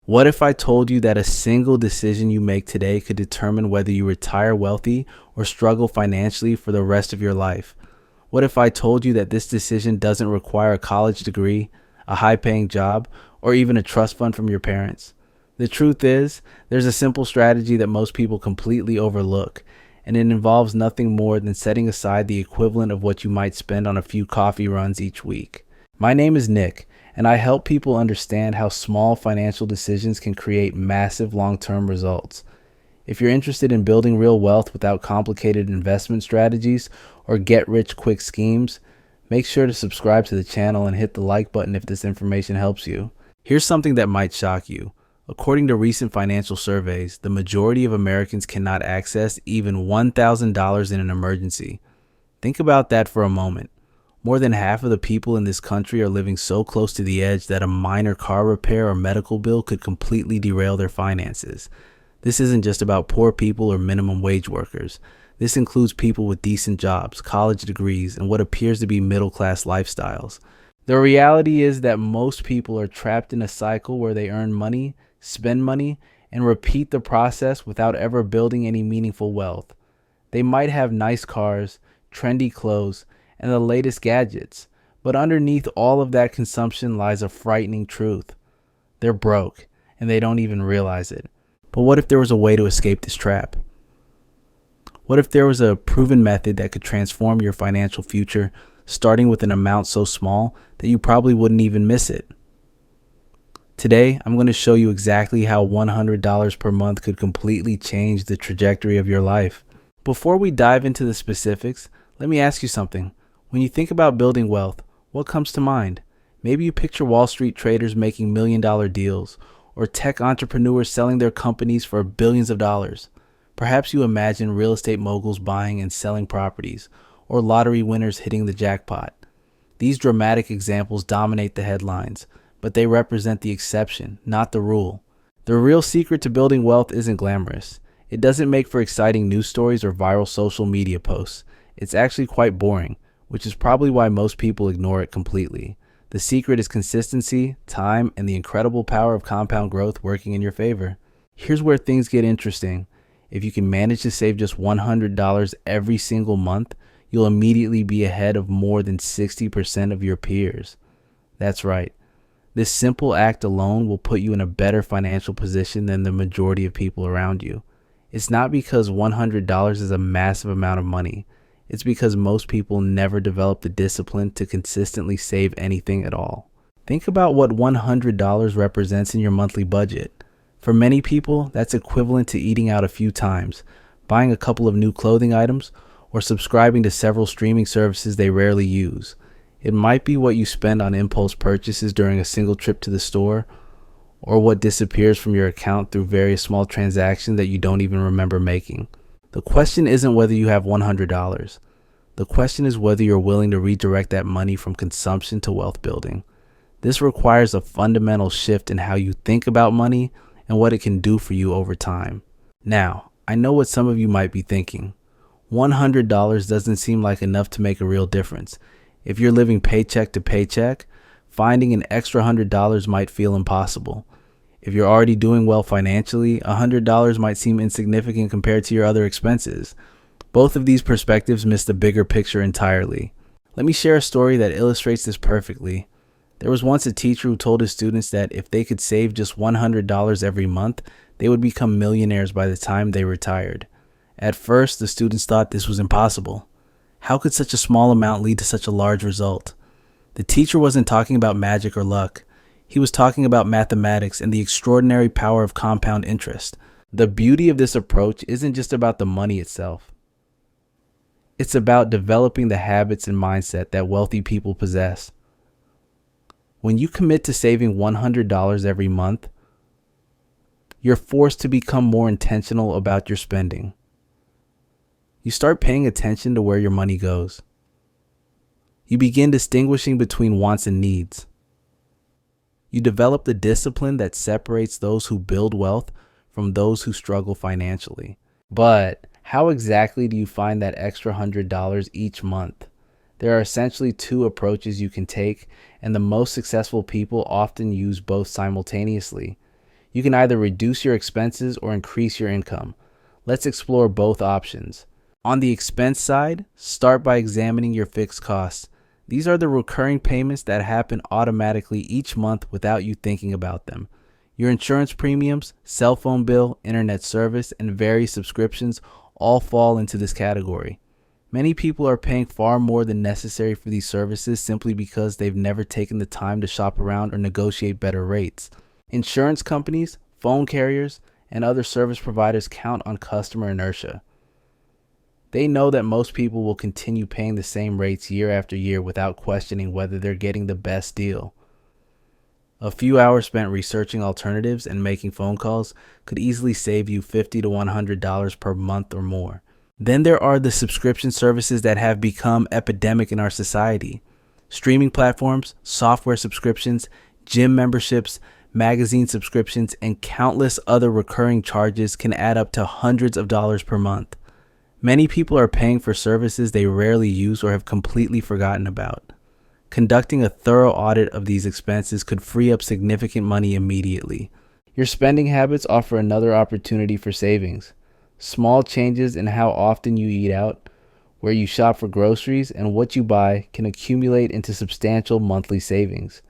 What if I told you that a single decision you make today could determine whether you retire wealthy or struggle financially for the rest of your life? What if I told you that this decision doesn't require a college degree, a high-paying job, or even a trust fund from your parents? The truth is, there's a simple strategy that most people completely overlook, and it involves nothing more than setting aside the equivalent of what you might spend on a few coffee runs each week. My name is Nick, and I help people understand how small financial decisions can create massive long-term results. If you're interested in building real wealth without complicated investment strategies or get-rich-quick schemes, make sure to subscribe to the channel and hit the like button if this information helps you. Here's something that might shock you. According to recent financial surveys, the majority of Americans cannot access even $1,000 in an emergency. Think about that for a moment. More than half of the people in this country are living so close to the edge that a minor car repair or medical bill could completely derail their finances. This isn't just about poor people or minimum wage workers. This includes people with decent jobs, college degrees, and what appears to be middle-class lifestyles. The reality is that most people are trapped in a cycle where they earn money, spend money, and repeat the process without ever building any meaningful wealth. They might have nice cars, trendy clothes, and the latest gadgets, but underneath all of that consumption lies a frightening truth. They're broke, and they don't even realize it. But what if there was a way to escape this trap? What if there was a proven method that could transform your financial future, starting with an amount so small that you probably wouldn't even miss it? Today, I'm going to show you exactly how $100 per month could completely change the trajectory of your life. Before we dive into the specifics, let me ask you something. When you think about building wealth, what comes to mind? Maybe you picture Wall Street traders making million-dollar deals, or tech entrepreneurs selling their companies for billions of dollars. Perhaps you imagine real estate moguls buying and selling properties, or lottery winners hitting the jackpot. These dramatic examples dominate the headlines, but they represent the exception, not the rule. The real secret to building wealth isn't glamorous. It doesn't make for exciting news stories or viral social media posts. It's actually quite boring, which is probably why most people ignore it completely. The secret is consistency, time, and the incredible power of compound growth working in your favor. Here's where things get interesting. If you can manage to save just $100 every single month, you'll immediately be ahead of more than 60% of your peers. That's right. This simple act alone will put you in a better financial position than the majority of people around you. It's not because $100 is a massive amount of money. It's because most people never develop the discipline to consistently save anything at all. Think about what $100 represents in your monthly budget. For many people, that's equivalent to eating out a few times, buying a couple of new clothing items, or subscribing to several streaming services they rarely use. It might be what you spend on impulse purchases during a single trip to the store, or what disappears from your account through various small transactions that you don't even remember making. The question isn't whether you have $100. The question is whether you're willing to redirect that money from consumption to wealth building. This requires a fundamental shift in how you think about money and what it can do for you over time. Now, I know what some of you might be thinking. $100 doesn't seem like enough to make a real difference. If you're living paycheck to paycheck, finding an extra $100 might feel impossible. If you're already doing well financially, $100 might seem insignificant compared to your other expenses. Both of these perspectives miss the bigger picture entirely. Let me share a story that illustrates this perfectly. There was once a teacher who told his students that if they could save just $100 every month, they would become millionaires by the time they retired. At first, the students thought this was impossible. How could such a small amount lead to such a large result? The teacher wasn't talking about magic or luck. He was talking about mathematics and the extraordinary power of compound interest. The beauty of this approach isn't just about the money itself. It's about developing the habits and mindset that wealthy people possess. When you commit to saving $100 every month, you're forced to become more intentional about your spending. You start paying attention to where your money goes. You begin distinguishing between wants and needs. You develop the discipline that separates those who build wealth from those who struggle financially. But how exactly do you find that extra $100 each month? There are essentially two approaches you can take, and the most successful people often use both simultaneously. You can either reduce your expenses or increase your income. Let's explore both options. On the expense side, start by examining your fixed costs. These are the recurring payments that happen automatically each month without you thinking about them. Your insurance premiums, cell phone bill, internet service, and various subscriptions all fall into this category. Many people are paying far more than necessary for these services simply because they've never taken the time to shop around or negotiate better rates. Insurance companies, phone carriers, and other service providers count on customer inertia. They know that most people will continue paying the same rates year after year without questioning whether they're getting the best deal. A few hours spent researching alternatives and making phone calls could easily save you $50 to $100 per month or more. Then there are the subscription services that have become epidemic in our society. Streaming platforms, software subscriptions, gym memberships, magazine subscriptions, and countless other recurring charges can add up to hundreds of dollars per month. Many people are paying for services they rarely use or have completely forgotten about. Conducting a thorough audit of these expenses could free up significant money immediately. Your spending habits offer another opportunity for savings. Small changes in how often you eat out, where you shop for groceries, and what you buy can accumulate into substantial monthly savings.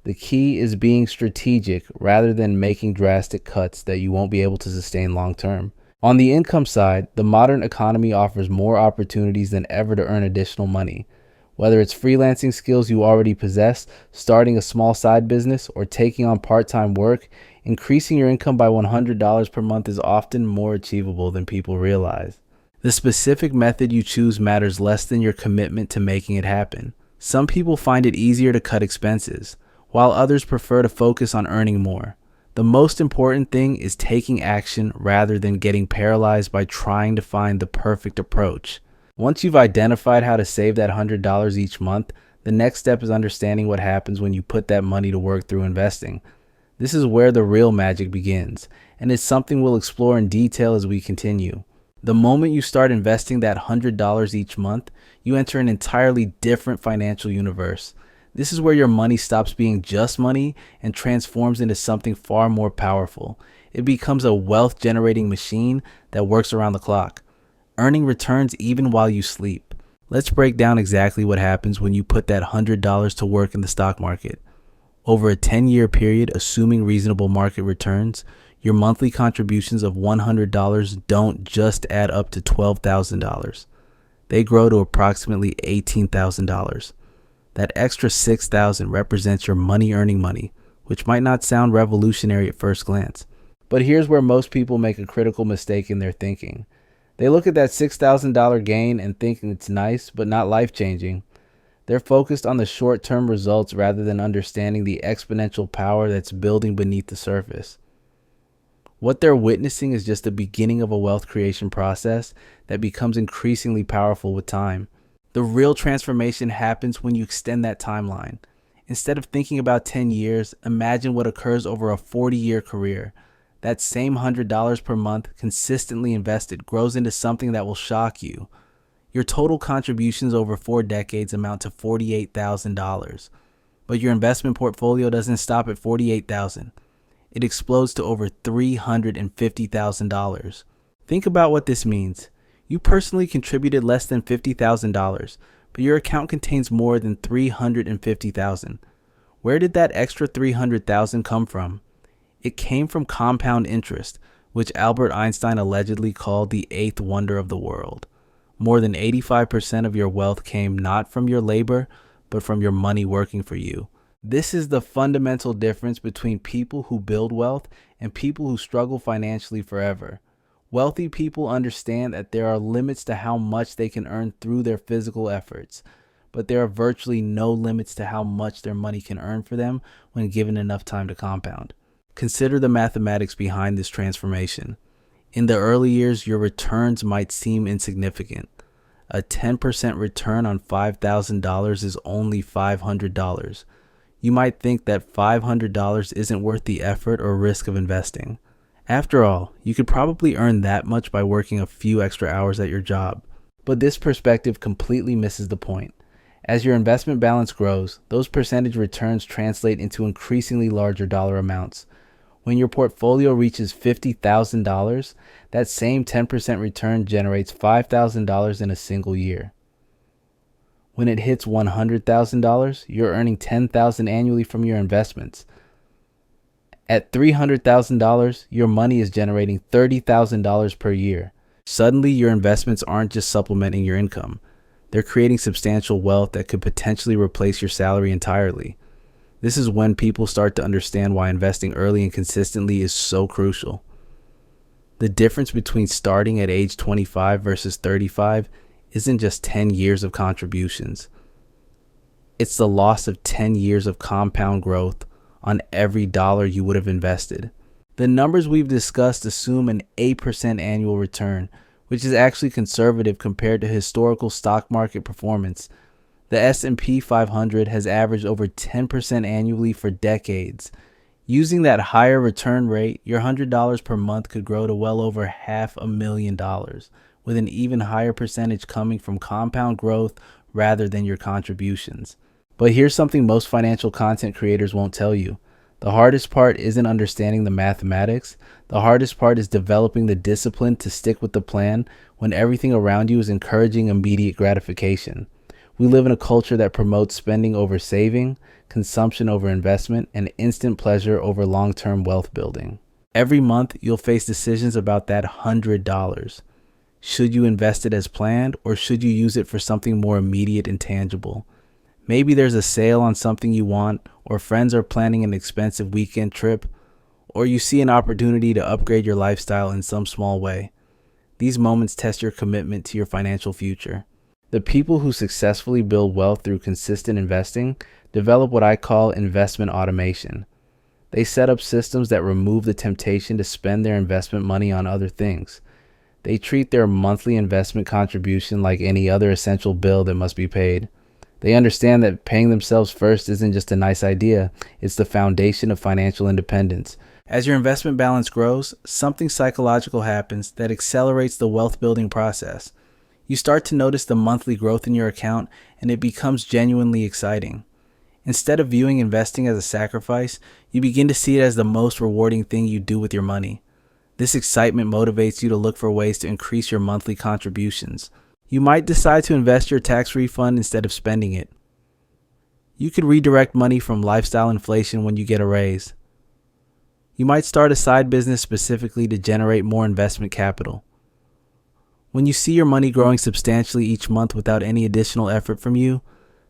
The key is being strategic rather than making drastic cuts that you won't be able to sustain long term. On the income side, the modern economy offers more opportunities than ever to earn additional money. Whether it's freelancing skills you already possess, starting a small side business, or taking on part-time work, increasing your income by $100 per month is often more achievable than people realize. The specific method you choose matters less than your commitment to making it happen. Some people find it easier to cut expenses, while others prefer to focus on earning more. The most important thing is taking action rather than getting paralyzed by trying to find the perfect approach. Once you've identified how to save that $100 each month, the next step is understanding what happens when you put that money to work through investing. This is where the real magic begins, and it's something we'll explore in detail as we continue. The moment you start investing that $100 each month, you enter an entirely different financial universe. This is where your money stops being just money and transforms into something far more powerful. It becomes a wealth-generating machine that works around the clock, earning returns even while you sleep. Let's break down exactly what happens when you put that $100 to work in the stock market. Over a 10-year period, assuming reasonable market returns, your monthly contributions of $100 don't just add up to $12,000. They grow to approximately $18,000. That extra $6,000 represents your money-earning money, which might not sound revolutionary at first glance. But here's where most people make a critical mistake in their thinking. They look at that $6,000 gain and think it's nice, but not life-changing. They're focused on the short-term results rather than understanding the exponential power that's building beneath the surface. What they're witnessing is just the beginning of a wealth creation process that becomes increasingly powerful with time. The real transformation happens when you extend that timeline. Instead of thinking about 10 years, imagine what occurs over a 40-year career. That same $100 per month consistently invested grows into something that will shock you. Your total contributions over 4 decades amount to $48,000. But your investment portfolio doesn't stop at $48,000. It explodes to over $350,000. Think about what this means. You personally contributed less than $50,000, but your account contains more than $350,000. Where did that extra $300,000 come from? It came from compound interest, which Albert Einstein allegedly called the eighth wonder of the world. More than 85% of your wealth came not from your labor, but from your money working for you. This is the fundamental difference between people who build wealth and people who struggle financially forever. Wealthy people understand that there are limits to how much they can earn through their physical efforts, but there are virtually no limits to how much their money can earn for them when given enough time to compound. Consider the mathematics behind this transformation. In the early years, your returns might seem insignificant. A 10% return on $5,000 is only $500. You might think that $500 isn't worth the effort or risk of investing. After all, you could probably earn that much by working a few extra hours at your job. But this perspective completely misses the point. As your investment balance grows, those percentage returns translate into increasingly larger dollar amounts. When your portfolio reaches $50,000, that same 10% return generates $5,000 in a single year. When it hits $100,000, you're earning $10,000 annually from your investments. At $300,000, your money is generating $30,000 per year. Suddenly, your investments aren't just supplementing your income. They're creating substantial wealth that could potentially replace your salary entirely. This is when people start to understand why investing early and consistently is so crucial. The difference between starting at age 25 versus 35 isn't just 10 years of contributions. It's the loss of 10 years of compound growth on every dollar you would have invested. The numbers we've discussed assume an 8% annual return, which is actually conservative compared to historical stock market performance. The S&P 500 has averaged over 10% annually for decades. Using that higher return rate, your $100 per month could grow to well over $500,000, with an even higher percentage coming from compound growth rather than your contributions. But here's something most financial content creators won't tell you. The hardest part isn't understanding the mathematics. The hardest part is developing the discipline to stick with the plan when everything around you is encouraging immediate gratification. We live in a culture that promotes spending over saving, consumption over investment, and instant pleasure over long-term wealth building. Every month, you'll face decisions about that $100. Should you invest it as planned, or should you use it for something more immediate and tangible? Maybe there's a sale on something you want, or friends are planning an expensive weekend trip, or you see an opportunity to upgrade your lifestyle in some small way. These moments test your commitment to your financial future. The people who successfully build wealth through consistent investing develop what I call investment automation. They set up systems that remove the temptation to spend their investment money on other things. They treat their monthly investment contribution like any other essential bill that must be paid. They understand that paying themselves first isn't just a nice idea, it's the foundation of financial independence. As your investment balance grows, something psychological happens that accelerates the wealth building process. You start to notice the monthly growth in your account, and it becomes genuinely exciting. Instead of viewing investing as a sacrifice, you begin to see it as the most rewarding thing you do with your money. This excitement motivates you to look for ways to increase your monthly contributions. You might decide to invest your tax refund instead of spending it. You could redirect money from lifestyle inflation when you get a raise. You might start a side business specifically to generate more investment capital. When you see your money growing substantially each month without any additional effort from you,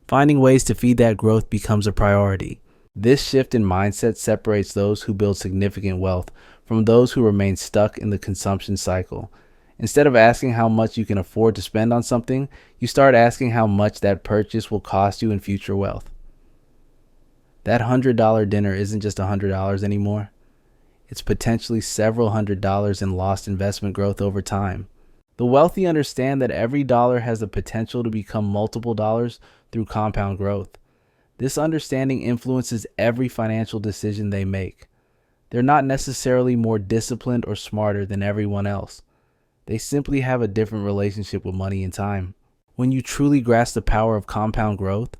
finding ways to feed that growth becomes a priority. This shift in mindset separates those who build significant wealth from those who remain stuck in the consumption cycle. Instead of asking how much you can afford to spend on something, you start asking how much that purchase will cost you in future wealth. That $100 dinner isn't just $100 anymore. It's potentially several $100s in lost investment growth over time. The wealthy understand that every dollar has the potential to become multiple dollars through compound growth. This understanding influences every financial decision they make. They're not necessarily more disciplined or smarter than everyone else. They simply have a different relationship with money and time. When you truly grasp the power of compound growth,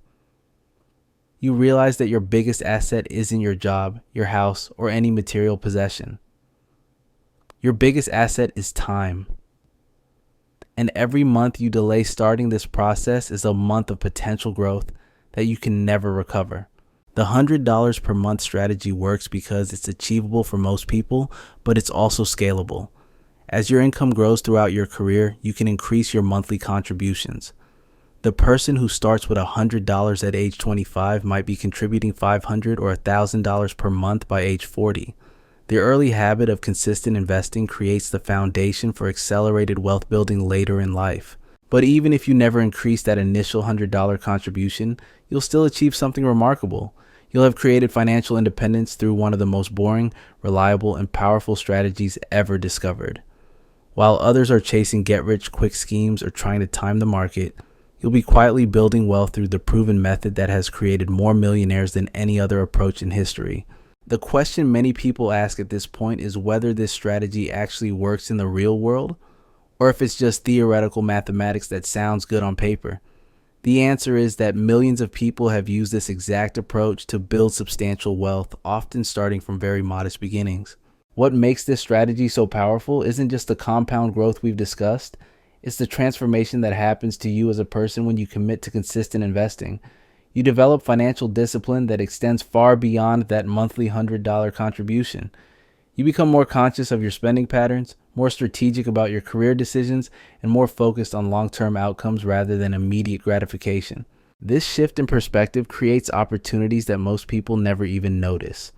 you realize that your biggest asset isn't your job, your house, or any material possession. Your biggest asset is time. And every month you delay starting this process is a month of potential growth that you can never recover. The $100 per month strategy works because it's achievable for most people, but it's also scalable. As your income grows throughout your career, you can increase your monthly contributions. The person who starts with $100 at age 25 might be contributing $500 or $1,000 per month by age 40. The early habit of consistent investing creates the foundation for accelerated wealth building later in life. But even if you never increase that initial $100 contribution, you'll still achieve something remarkable. You'll have created financial independence through one of the most boring, reliable, and powerful strategies ever discovered. While others are chasing get-rich-quick schemes or trying to time the market, you'll be quietly building wealth through the proven method that has created more millionaires than any other approach in history. The question many people ask at this point is whether this strategy actually works in the real world, or if it's just theoretical mathematics that sounds good on paper. The answer is that millions of people have used this exact approach to build substantial wealth, often starting from very modest beginnings. What makes this strategy so powerful isn't just the compound growth we've discussed, it's the transformation that happens to you as a person when you commit to consistent investing. You develop financial discipline that extends far beyond that monthly $100 contribution. You become more conscious of your spending patterns, more strategic about your career decisions, and more focused on long-term outcomes rather than immediate gratification. This shift in perspective creates opportunities that most people never even notice.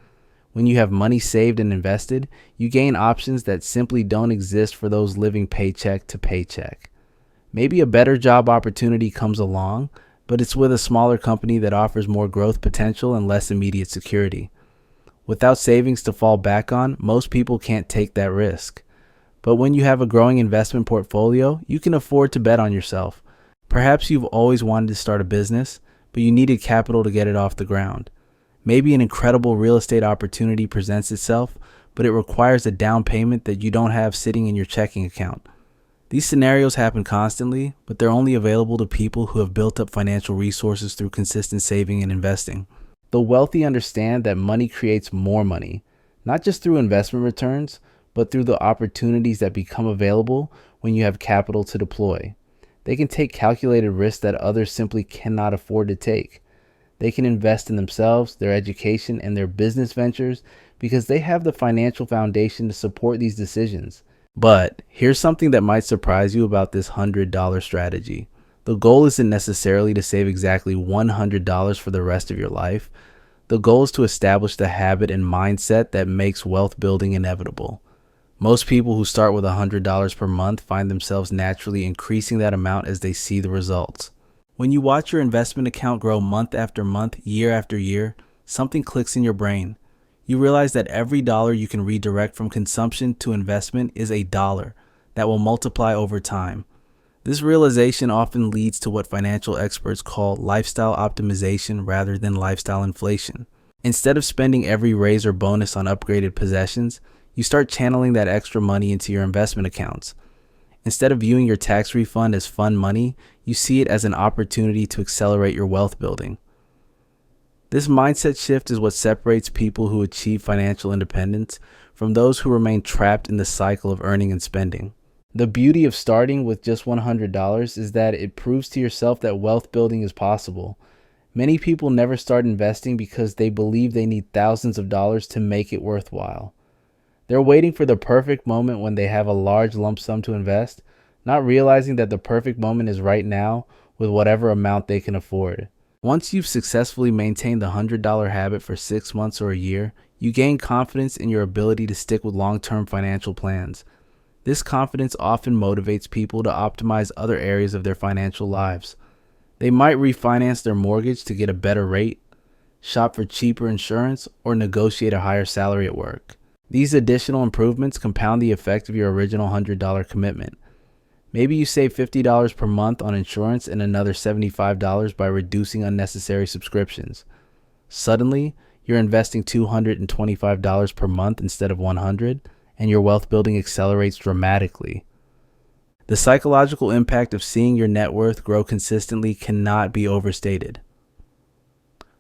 When you have money saved and invested, you gain options that simply don't exist for those living paycheck to paycheck. Maybe a better job opportunity comes along, but it's with a smaller company that offers more growth potential and less immediate security. Without savings to fall back on, most people can't take that risk. But when you have a growing investment portfolio, you can afford to bet on yourself. Perhaps you've always wanted to start a business, but you needed capital to get it off the ground. Maybe an incredible real estate opportunity presents itself, but it requires a down payment that you don't have sitting in your checking account. These scenarios happen constantly, but they're only available to people who have built up financial resources through consistent saving and investing. The wealthy understand that money creates more money, not just through investment returns, but through the opportunities that become available when you have capital to deploy. They can take calculated risks that others simply cannot afford to take. They can invest in themselves, their education, and their business ventures because they have the financial foundation to support these decisions. But here's something that might surprise you about this $100 strategy. The goal isn't necessarily to save exactly $100 for the rest of your life. The goal is to establish the habit and mindset that makes wealth building inevitable. Most people who start with $100 per month find themselves naturally increasing that amount as they see the results. When you watch your investment account grow month after month, year after year, something clicks in your brain. You realize that every dollar you can redirect from consumption to investment is a dollar that will multiply over time. This realization often leads to what financial experts call lifestyle optimization rather than lifestyle inflation. Instead of spending every raise or bonus on upgraded possessions, you start channeling that extra money into your investment accounts. Instead of viewing your tax refund as fun money, you see it as an opportunity to accelerate your wealth building. This mindset shift is what separates people who achieve financial independence from those who remain trapped in the cycle of earning and spending. The beauty of starting with just $100 is that it proves to yourself that wealth building is possible. Many people never start investing because they believe they need thousands of dollars to make it worthwhile. They're waiting for the perfect moment when they have a large lump sum to invest, not realizing that the perfect moment is right now with whatever amount they can afford. Once you've successfully maintained the $100 habit for 6 months or a year, you gain confidence in your ability to stick with long-term financial plans. This confidence often motivates people to optimize other areas of their financial lives. They might refinance their mortgage to get a better rate, shop for cheaper insurance, or negotiate a higher salary at work. These additional improvements compound the effect of your original $100 commitment. Maybe you save $50 per month on insurance and another $75 by reducing unnecessary subscriptions. Suddenly, you're investing $225 per month instead of $100, and your wealth building accelerates dramatically. The psychological impact of seeing your net worth grow consistently cannot be overstated.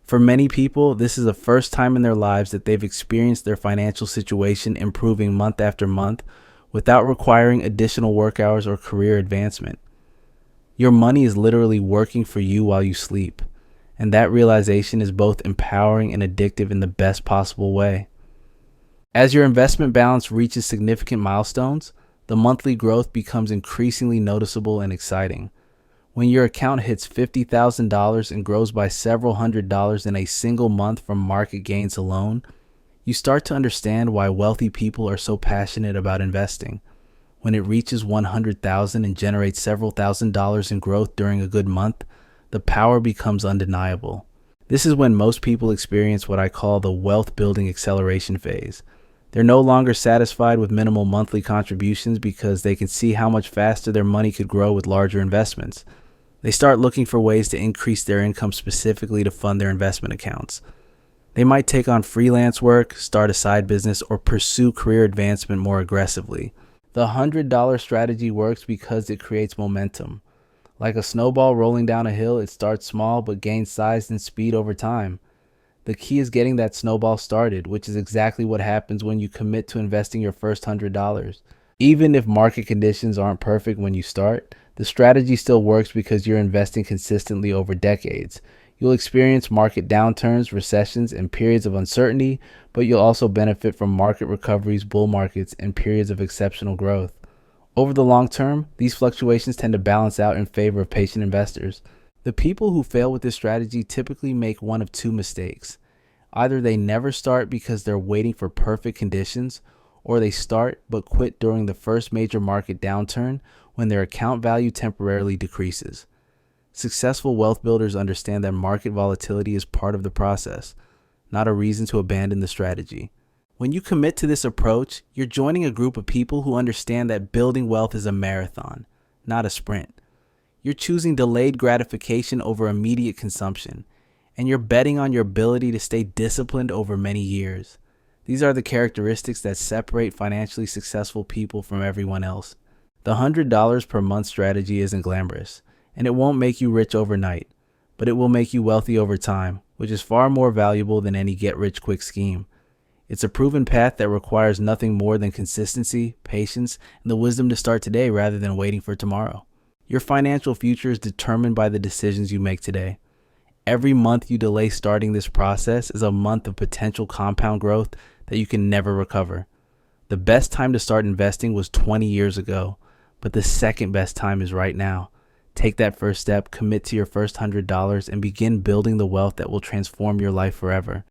For many people, this is the first time in their lives that they've experienced their financial situation improving month after month without requiring additional work hours or career advancement. Your money is literally working for you while you sleep, and that realization is both empowering and addictive in the best possible way. As your investment balance reaches significant milestones, the monthly growth becomes increasingly noticeable and exciting. When your account hits $50,000 and grows by several $100s in a single month from market gains alone, you start to understand why wealthy people are so passionate about investing. When it reaches $100,000 and generates several $1,000s in growth during a good month, the power becomes undeniable. This is when most people experience what I call the wealth building acceleration phase. They're no longer satisfied with minimal monthly contributions because they can see how much faster their money could grow with larger investments. They start looking for ways to increase their income specifically to fund their investment accounts. They might take on freelance work, start a side business, or pursue career advancement more aggressively. The $100 strategy works because it creates momentum. Like a snowball rolling down a hill, it starts small but gains size and speed over time. The key is getting that snowball started, which is exactly what happens when you commit to investing your first $100. Even if market conditions aren't perfect when you start, the strategy still works because you're investing consistently over decades. You'll experience market downturns, recessions, and periods of uncertainty, but you'll also benefit from market recoveries, bull markets, and periods of exceptional growth. Over the long term, these fluctuations tend to balance out in favor of patient investors. The people who fail with this strategy typically make one of two mistakes. Either they never start because they're waiting for perfect conditions, or they start but quit during the first major market downturn when their account value temporarily decreases. Successful wealth builders understand that market volatility is part of the process, not a reason to abandon the strategy. When you commit to this approach, you're joining a group of people who understand that building wealth is a marathon, not a sprint. You're choosing delayed gratification over immediate consumption, and you're betting on your ability to stay disciplined over many years. These are the characteristics that separate financially successful people from everyone else. The $100 per month strategy isn't glamorous, and it won't make you rich overnight, but it will make you wealthy over time, which is far more valuable than any get-rich-quick scheme. It's a proven path that requires nothing more than consistency, patience, and the wisdom to start today rather than waiting for tomorrow. Your financial future is determined by the decisions you make today. Every month you delay starting this process is a month of potential compound growth that you can never recover. The best time to start investing was 20 years ago, but the second best time is right now. Take that first step, commit to your first $100, and begin building the wealth that will transform your life forever.